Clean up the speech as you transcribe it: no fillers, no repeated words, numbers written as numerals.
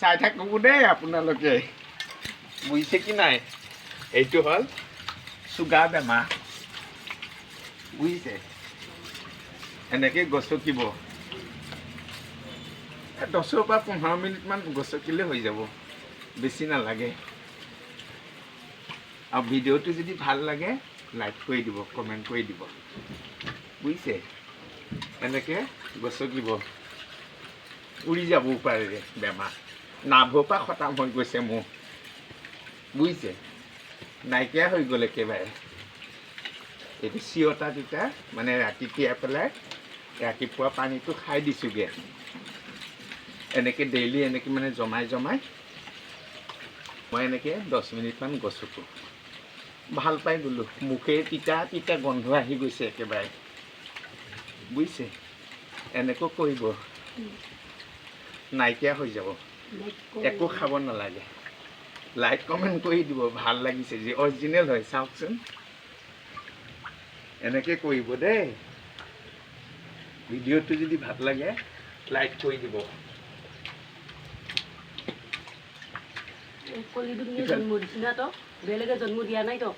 চাই থাকব দেই আপোনালোকে বুজিছে কি নাই এইটো হ'ল চুগাৰ বেমাৰ বুজিছে এনেকে গছকিব 10 পৰা 15 মিনিটমান গছকিলে হৈ যাব বেছি নালাগে আৰু ভিডিঅ'টো যদি ভাল লাগে লাইক কৰি দিব কমেণ্ট কৰি দিব বুজিছে এনেকে গছকিব উৰি যাব পাৰে বেমাৰ নাভৰ পৰা খতম হৈ গৈছে মোৰ বুজিছে নাইকিয়া হৈ গ'ল একেবাৰে এইটো চিৰতা দুটা মানে ৰাতি তিয়াই পেলাই ৰাতিপুৱা পানীটো খাই দিছোঁগৈ এনেকৈ ডেইলি এনেকৈ মানে জমাই জমাই মই এনেকৈ 10 মিনিটমান গছকোঁ ভাল পাই গ'লোঁ মুখে তিতা তিতা গন্ধ আহি গৈছে একেবাৰে বুজিছে এনেকৈ কৰিব নাইকিয়া হৈ যাব একো খাব নালাগে লাইক কমেণ্ট কৰি দিব ভাল লাগিছে যে অৰিজিনেল হয় চাওকচোন এনেকৈ কৰিব দেই ভিডিঅ'টো যদি ভাল লাগে লাইক কৰি দিব কলিটো জন্ম দিছি না তো বেলেগে জন্ম দিয়া নাই তো